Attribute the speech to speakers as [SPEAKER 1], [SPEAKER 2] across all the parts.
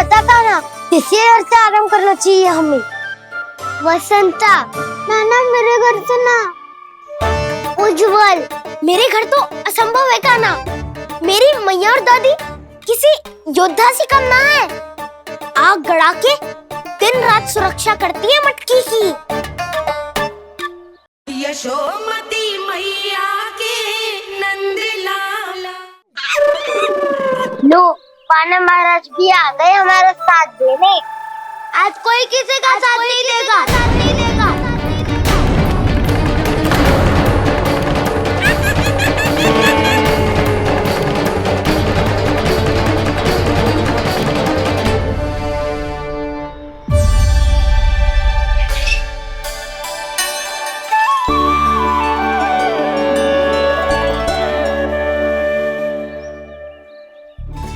[SPEAKER 1] बताता ना, किसी घर से आराम करना चाहिए हमें। वसंता, नाना मेरे घर से ना। उज्जवल, मेरे घर तो असंभव है काना। मेरी मैया और दादी किसी योद्धा से कम ना है। आग गड़ा के दिन रात सुरक्षा करती है मटकी की।
[SPEAKER 2] यशोमती मैया के नंद लाला।
[SPEAKER 1] लो, पाना महाराज भी आ गए हमारा साथ देने। आज कोई किसी का साथ नहीं देगा।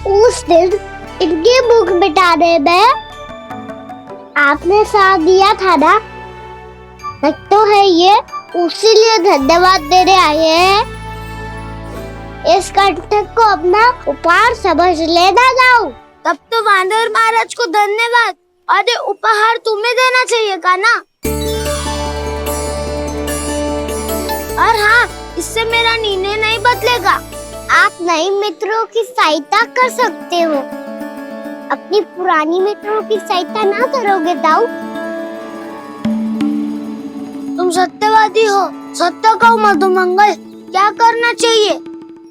[SPEAKER 1] उस दिन इनकी भूख मिटाने में आपने साथ दिया था ना, लगता है ये उसी लिए धन्यवाद देने आए हैं। इस कंटक को अपना उपहार समझ लेना जाओ। तब तो वानर महाराज को धन्यवाद और ये उपहार तुम्हें देना चाहिए का ना। और हाँ, इससे मेरा निर्णय नहीं बदलेगा। आप नए मित्रों की सहायता कर सकते हो, अपनी पुरानी मित्रों की सहायता ना करोगे दाऊ। तुम सत्यवादी हो, सत्य कहो मधुमंगल, क्या करना चाहिए?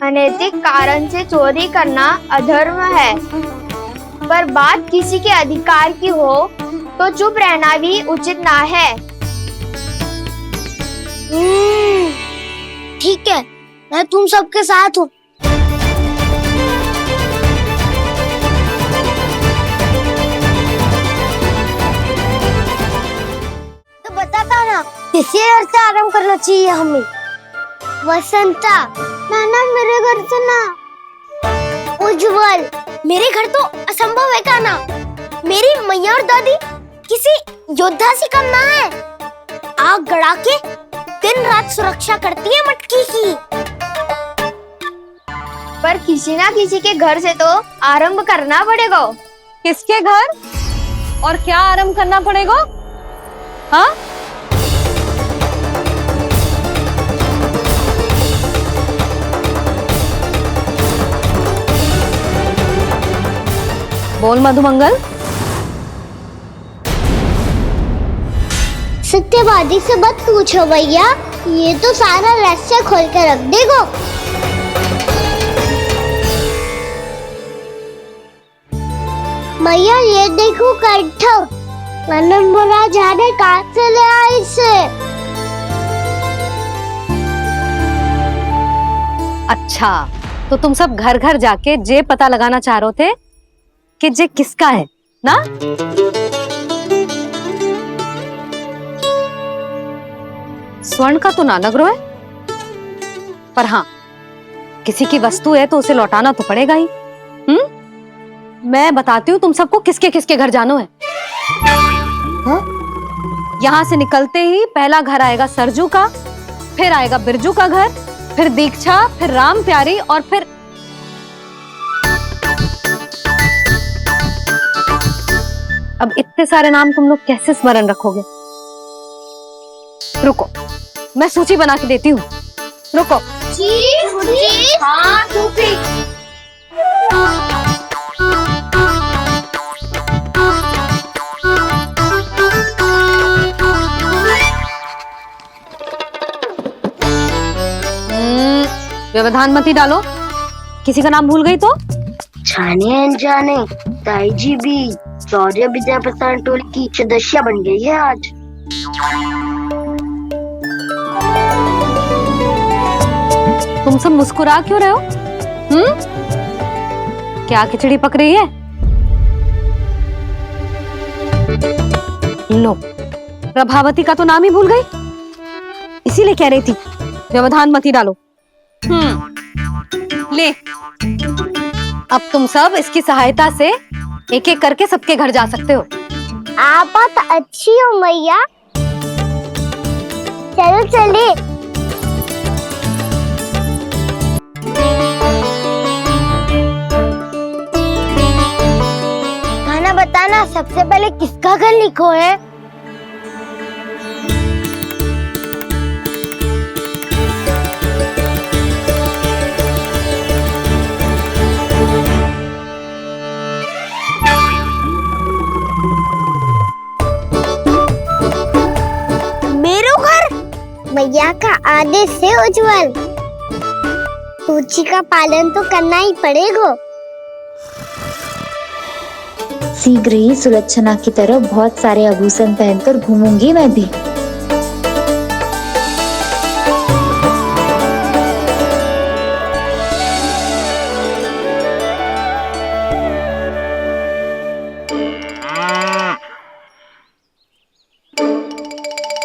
[SPEAKER 3] अनैतिक कारण से चोरी करना अधर्म है, पर बात किसी के अधिकार की हो तो चुप रहना भी उचित ना है।
[SPEAKER 1] ठीक है, मैं तुम सबके साथ हूँ। तो बताता ना, किसी घर से आराम करना चाहिए हमें। वसंता, नाना मेरे घर से ना। उज्जवल, मेरे घर तो असंभव है काना। मेरी मैया और दादी किसी योद्धा से कम ना है। आग गड़ा के दिन रात सुरक्षा करती है मटकी की।
[SPEAKER 3] पर किसी ना किसी के घर से तो आरंभ करना पड़ेगा।
[SPEAKER 4] किसके घर और क्या आरंभ करना पड़ेगा? हाँ, बोल मधुमंगल।
[SPEAKER 1] सत्यवादी से मत पूछो भैया, ये तो सारा रहस्य खोल के रख देगो। भैया ये देखो कंठ, नंदन महाराज ने कहाँ से ले आए इसे?
[SPEAKER 4] अच्छा, तो तुम सब घर घर जाके जे पता लगाना चाह रहे थे कि जे किसका है ना? स्वर्ण का तो ना लग रहा है, पर हाँ, किसी की वस्तु है तो उसे लौटाना तो पड़ेगा ही। मैं बताती हूँ तुम सबको किसके किसके घर जाना है। यहाँ से निकलते ही पहला घर आएगा सरजू का, फिर आएगा बिरजू का घर, फिर दीक्षा, फिर राम प्यारी और फिर अब इतने सारे नाम तुम लोग कैसे स्मरण रखोगे? रुको, मैं सूची बना के देती हूँ। रुको।
[SPEAKER 1] जी, हाँ, सूची।
[SPEAKER 4] व्यवधान मत ही डालो, किसी का नाम भूल गई तो?
[SPEAKER 1] जाने अनजाने ताई जी भी शौर्य विद्या प्रसारण टोली की सदस्य बन गई है आज।
[SPEAKER 4] तुम सब मुस्कुरा क्यों रहे हो? क्या खिचड़ी पक रही है? लो, प्रभावती का तो नाम ही भूल गई, इसीलिए कह रही थी व्यवधान मत ही डालो। ले, अब तुम सब इसकी सहायता से एक एक करके सबके घर जा सकते हो।
[SPEAKER 1] आप बात अच्छी हो मैया, चलो चले। खाना बताना सबसे पहले किसका घर लिखो है? मेरो घर मैया का आदेश से उज्जवल, सूची का पालन तो करना ही पड़ेगा।
[SPEAKER 5] शीघ्र ही सुलक्षणा की तरह बहुत सारे आभूषण पहनकर घूमूंगी मैं भी।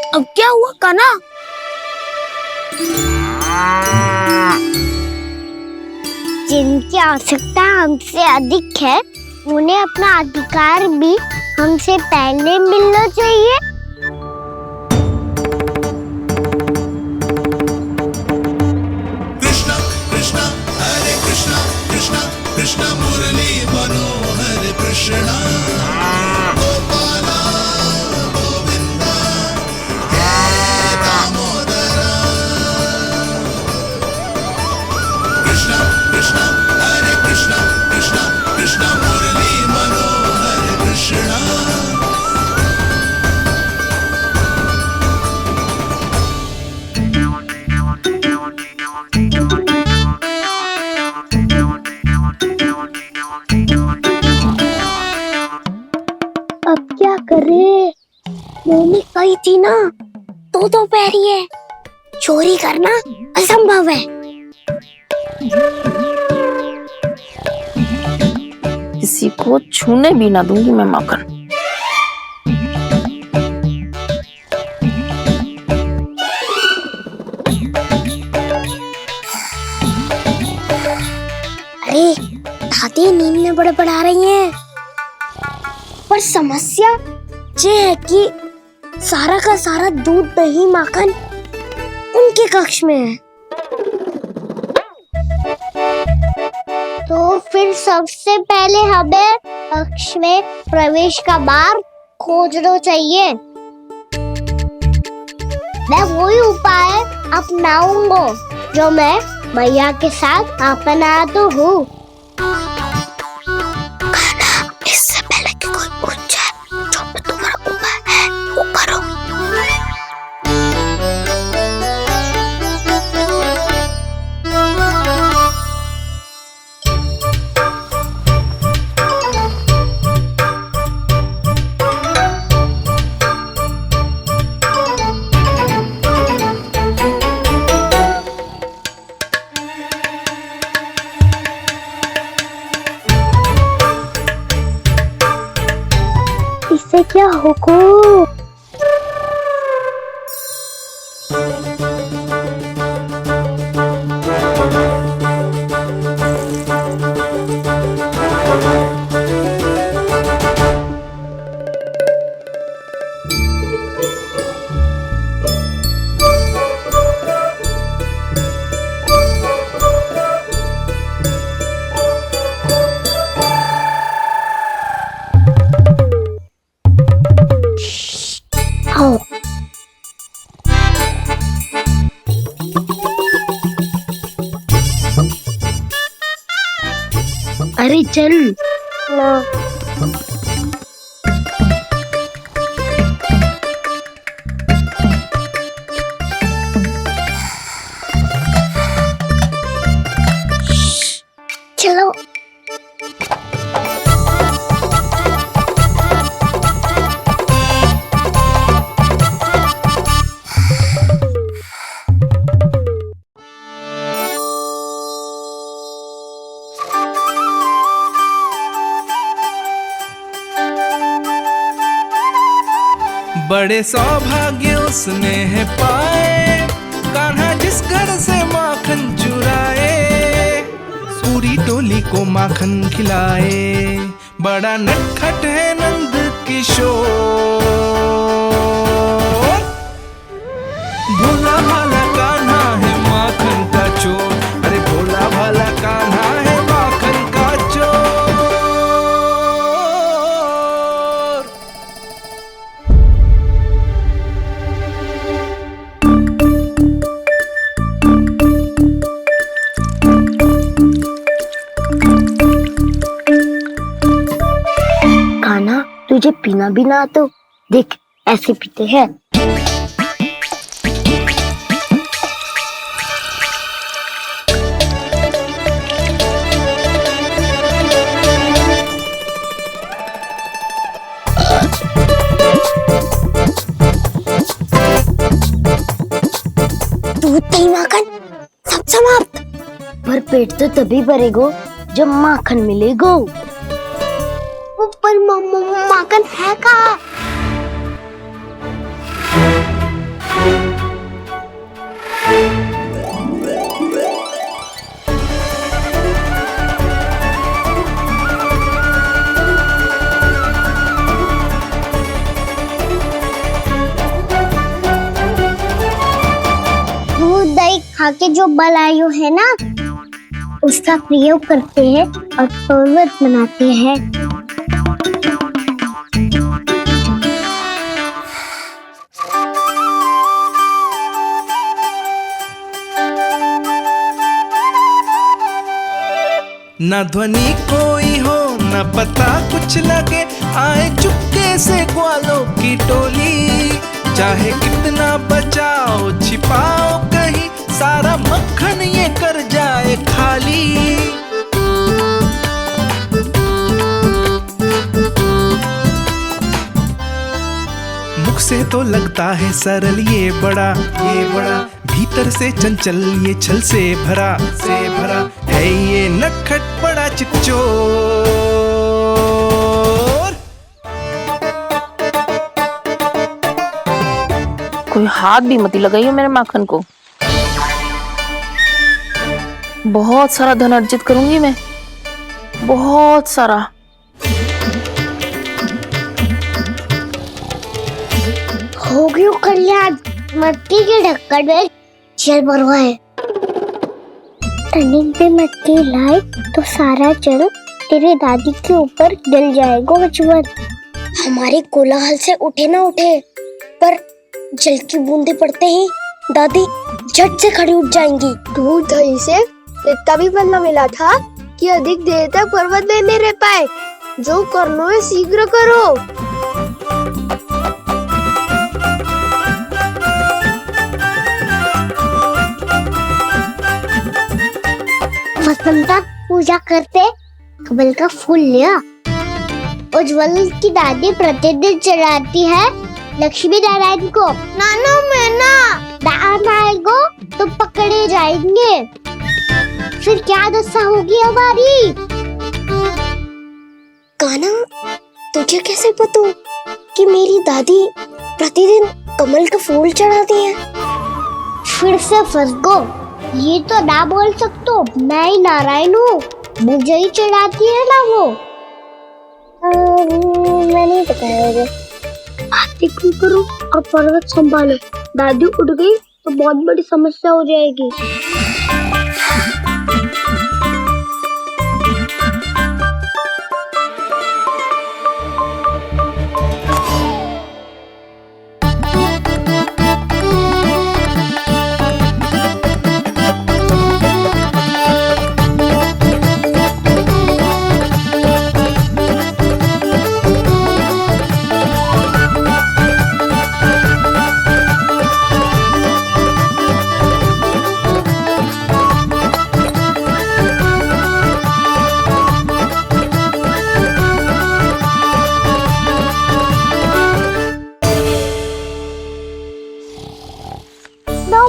[SPEAKER 1] अब क्या हुआ कान्हा? जिनकी आवश्यकता हमसे अधिक है उन्हें अपना अधिकार भी हमसे पहले मिलना चाहिए।
[SPEAKER 6] कृष्णा कृष्णा हरे कृष्णा कृष्णा कृष्णा मुरली मनोहर कृष्णा गोपाला गोविंदा हे दामोदरा। कृष्णा कृष्णा हरे कृष्णा कृष्णा कृष्णा मुरली मनोहर कृष्णा।
[SPEAKER 1] अब क्या करे? मैंने कही थी ना, दो पैरी है, चोरी करना असंभव है।
[SPEAKER 7] किसी को छूने भी ना दूंगी मैं माखन।
[SPEAKER 1] अरे दादी नींद में बड़बड़ा रही हैं। पर समस्या ये है कि सारा का सारा दूध दही माखन उनके कक्ष में है। तो फिर सबसे पहले हमें कक्ष में प्रवेश का मार्ग खोजना चाहिए। मैं वही उपाय अपनाऊंगा जो मैं मैया के साथ अपना तो हूँ। इससे पहले कि कोई पूछ जाए जो भी तुम्हारा उपाय है वो करो। इससे क्या होगा? अरे चल ना। चलो
[SPEAKER 8] बड़े सौभाग्य उसने है पाए, कान्हा जिस घर से माखन चुराए, पूरी टोली को माखन खिलाए। बड़ा नटखट है नंद किशोर, भोला भाला कान्हा है माखन का चोर। अरे भोला भाला कान्हा है माखन का चोर।
[SPEAKER 1] कान्हा, तुझे पीना भी ना तो देख ऐसे पीते हैं। दूध दही माखन सब समाप्त। पर पेट तो तभी भरेगो जब माखन मिलेगो। पर माखन है कहाँ? दूध दही खा के जो बलायु है ना, उसका प्रयोग करते हैं और पर्वत बनाते हैं।
[SPEAKER 8] न ध्वनि कोई हो न पता कुछ लगे, आए चुपके से ग्वालों की टोली। चाहे कितना बचाओ छिपाओ कहीं, सारा मक्खन ये कर जाए खाली। मुख से तो लगता है सरल ये बड़ा भीतर से चंचल ये छल से भरा है ये नटखट बड़ा चिकचोर।
[SPEAKER 7] कोई हाथ भी मत लगाइयो मेरे माखन को। बहुत सारा धन अर्जित करूंगी मैं, बहुत सारा।
[SPEAKER 1] हो गयो कल्याण, मटकी के ढक्कन में जल भरवा है। टर्निंग पे मटकी लाए तो सारा जल तेरी दादी के ऊपर गिर जाएगा बचवन। हमारे कोलाहल से उठे ना उठे, पर जल की बूंदे पड़ते ही दादी झट से खड़ी उठ जाएंगी।
[SPEAKER 3] दूध दही से इतना भी बनना मिला था कि अधिक देर तक पर्वत में नहीं रह पाए। जो करना है शीघ्र करो।
[SPEAKER 1] वसंता पूजा करते कमल का फूल लिया। उज्जवल की दादी प्रतिदिन चढ़ाती है लक्ष्मी नारायण को। नानो मैं ना आएगो तो पकड़े जाएंगे। फिर क्या दशा होगी हमारी? कान्हा, तुझे कैसे पता कि मेरी दादी प्रतिदिन कमल का फूल चढ़ाती है? फिर से फंस गो। ये तो ना बोल सकतो, मैं ही नारायण हूँ, मुझे ही चढ़ाती है ना वो। मैं नहीं बताया मुझे। बातें क्यों करो और पर्वत संभालो। दादी उठ गई तो बहुत बड़ी समस्या हो जाएगी।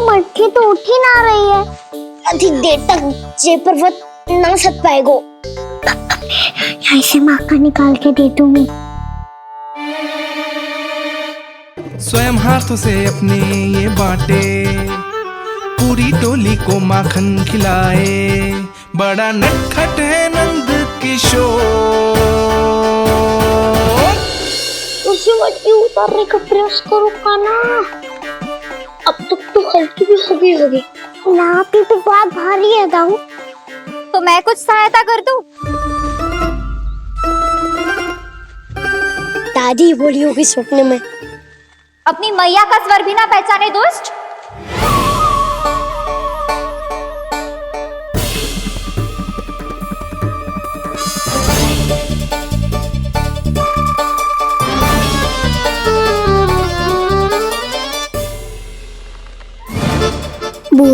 [SPEAKER 1] मटकी तो उठ ही ना रही है। अधिक देर तक ये पर्वत ना सक पाएगो। यहाँ से माखन निकाल के दे दूंगी।
[SPEAKER 8] स्वयं हाथों से अपने ये बांटे, पूरी टोली को माखन खिलाए। बड़ा नटखट है नंद किशोर।
[SPEAKER 1] उसे मटकी उतारने का प्रयास करो कान्हा। अब तक तो हल्की भी होगी। लाठी तो बहुत भारी है दाऊ।
[SPEAKER 3] तो मैं कुछ सहायता कर दूं?
[SPEAKER 1] दादी बोली होगी सपने में।
[SPEAKER 3] अपनी मैया का स्वर भी ना पहचाने दुष्ट।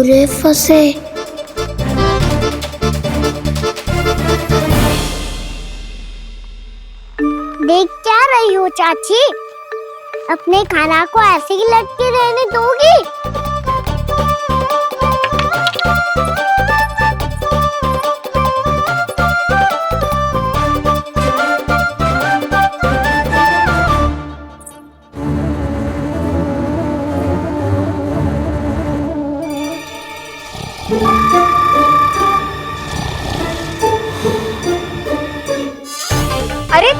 [SPEAKER 1] पूरे फंसे। देख क्या रही हो चाची? अपने खाना को ऐसे ही लटके रहने दोगी?
[SPEAKER 3] अरे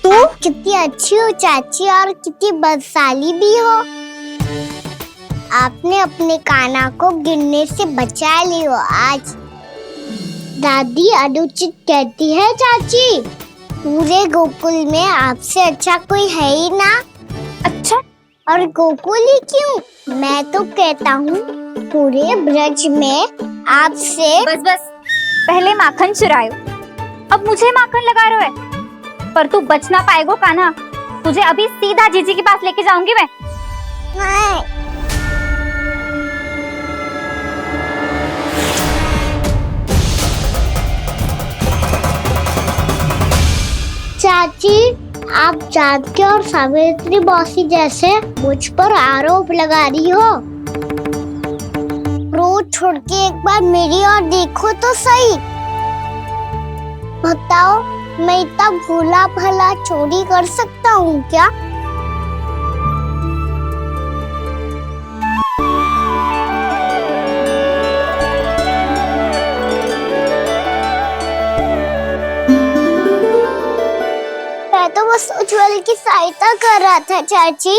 [SPEAKER 1] तुम कितनी अच्छी हो चाची और कितनी बदसाली भी हो। आपने अपने काना को गिरने से बचा ली हो आज। दादी अनुचित कहती है चाची, पूरे गोकुल में आपसे अच्छा कोई है ही ना। अच्छा, और गोकुल ही क्यों, मैं तो कहता हूँ पूरे ब्रज में आपसे।
[SPEAKER 9] बस बस, पहले माखन चुरायो, अब मुझे माखन लगा रहे हो। पर तू बच ना पाएगो कान्हा, तुझे अभी सीधा जीजी के पास लेके जाऊंगी मैं।
[SPEAKER 1] नहीं। चाची, आप जानकी और सावित्री मौसी जैसे मुझ पर आरोप लगा रही हो। रोज छोड़ के एक बार मेरी ओर देखो तो सही। बताओ, मैं इतना भोला भला चोरी कर सकता हूँ क्या? मैं तो बस उज्जवल की सहायता कर रहा था चाची।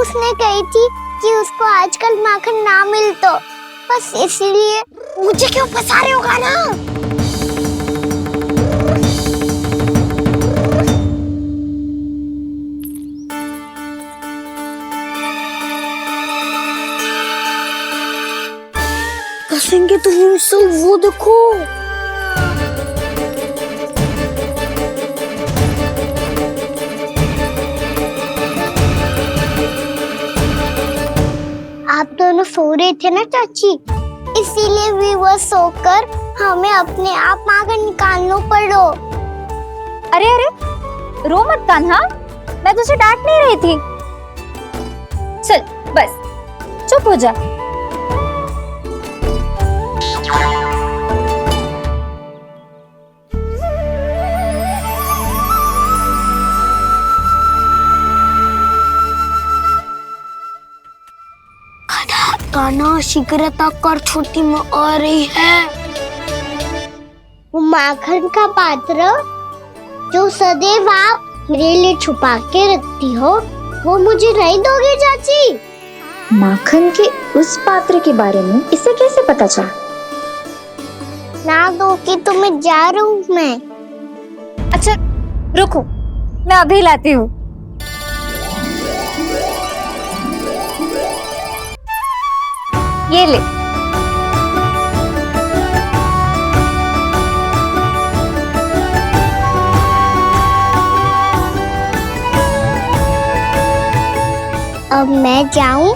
[SPEAKER 1] उसने कही थी कि उसको आजकल माखन ना मिल तो बस इसीलिए। मुझे क्यों फंसा रहे हो ना? फंसेंगे तो हम सब, वो देखो। आप दोनों सो रहे थे ना चाची, इसीलिए वीवर सोकर हमें अपने आप माखन निकालना पड़ो।
[SPEAKER 9] अरे अरे, रो मत कान्हा, मैं तुझे डांट नहीं रही थी। चल बस चुप हो जा।
[SPEAKER 1] कान्हा शीघ्रता कर, छोटी में आ रही है। वो माखन का पात्र जो सदैव आप मेरे लिए छुपा के रखती हो, वो मुझे नहीं दोगे चाची?
[SPEAKER 5] माखन के उस पात्र के बारे में इसे कैसे पता चला?
[SPEAKER 1] ना दोगी तो मैं जा रहा हूँ मैं।
[SPEAKER 9] अच्छा रुको, मैं अभी लाती हूँ। ये ले।
[SPEAKER 1] अब मैं जाऊँ?